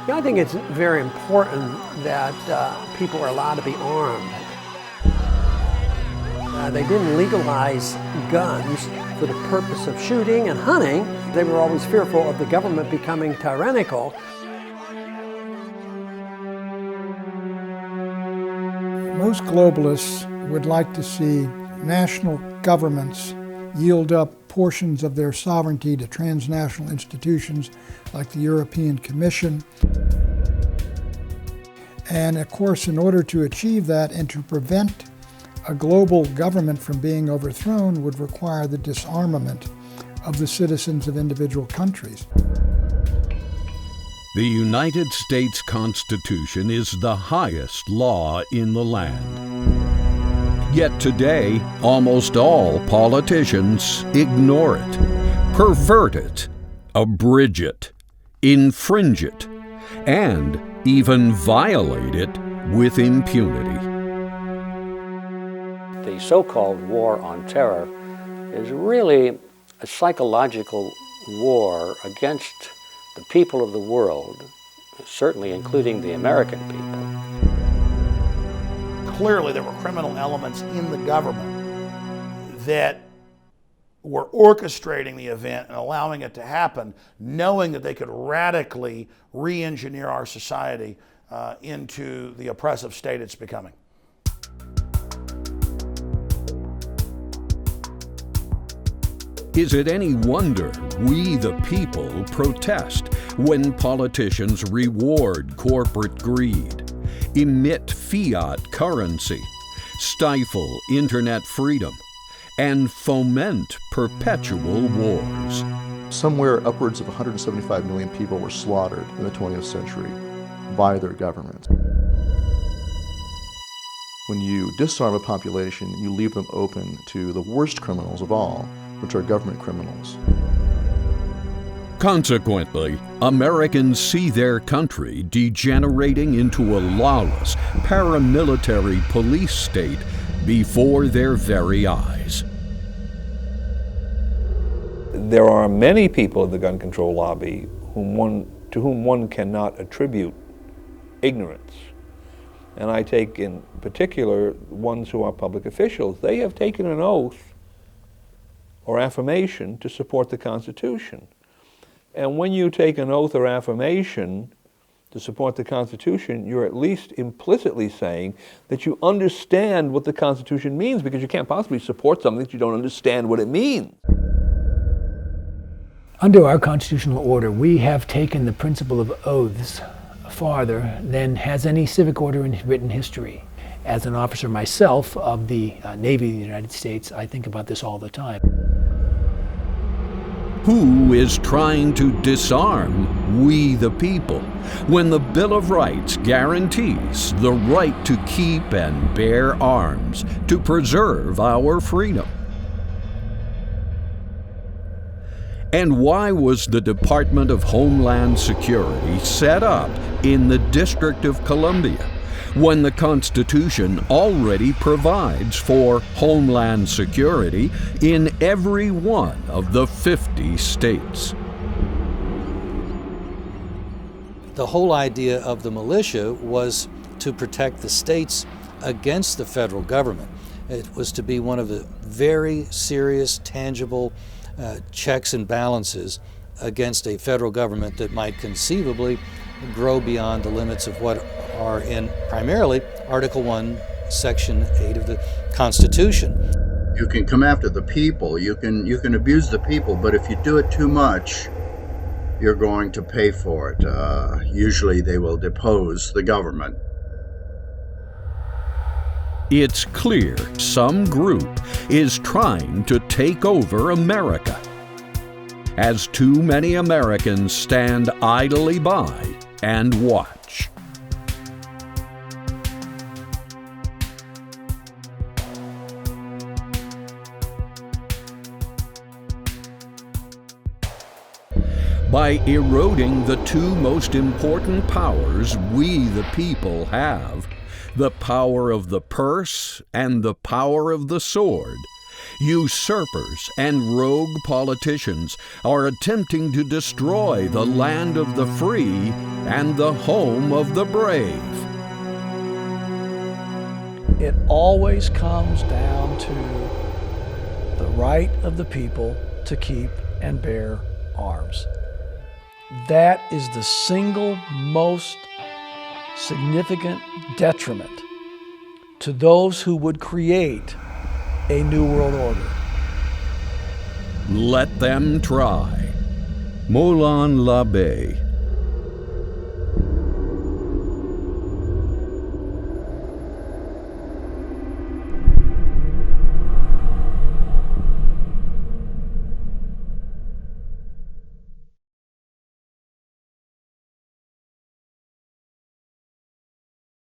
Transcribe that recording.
I think it's very important that people are allowed to be armed. They didn't legalize guns for the purpose of shooting and hunting. They were always fearful of the government becoming tyrannical. Most globalists would like to see national governments yield up portions of their sovereignty to transnational institutions like the European Commission. And of course, in order to achieve that and to prevent a global government from being overthrown would require the disarmament of the citizens of individual countries. The United States Constitution is the highest law in the land. Yet today, almost all politicians ignore it, pervert it, abridge it, infringe it, and even violate it with impunity. The so-called war on terror is really a psychological war against the people of the world, certainly including the American people. Clearly there were criminal elements in the government that were orchestrating the event and allowing it to happen, knowing that they could radically re-engineer our society into the oppressive state it's becoming. Is it any wonder we the people protest when politicians reward corporate greed, emit fiat currency, stifle internet freedom, and foment perpetual wars? Somewhere upwards of 175 million people were slaughtered in the 20th century by their government. When you disarm a population, you leave them open to the worst criminals of all, which are government criminals. Consequently, Americans see their country degenerating into a lawless, paramilitary police state before their very eyes. There are many people in the gun control lobby to whom one cannot attribute ignorance. And I take in particular ones who are public officials. They have taken an oath or affirmation to support the Constitution. And when you take an oath or affirmation to support the Constitution, you're at least implicitly saying that you understand what the Constitution means, because you can't possibly support something that you don't understand what it means. Under our constitutional order, we have taken the principle of oaths farther than has any civic order in written history. As an officer myself of the Navy of the United States, I think about this all the time. Who is trying to disarm we the people when the Bill of Rights guarantees the right to keep and bear arms to preserve our freedom? And why was the Department of Homeland Security set up in the District of Columbia when the Constitution already provides for Homeland Security in every one of the 50 states? The whole idea of the militia was to protect the states against the federal government. It was to be one of the very serious, tangible checks and balances against a federal government that might conceivably grow beyond the limits of what are in primarily Article 1, Section 8 of the Constitution. You can come after the people, you can abuse the people, but if you do it too much, you're going to pay for it. Usually they will depose the government. It's clear some group is trying to take over America, as too many Americans stand idly by and watch. By eroding the two most important powers we the people have, the power of the purse and the power of the sword, usurpers and rogue politicians are attempting to destroy the land of the free and the home of the brave. It always comes down to the right of the people to keep and bear arms. That is the single most significant detriment to those who would create a new world order. Let them try. MOLON LABE,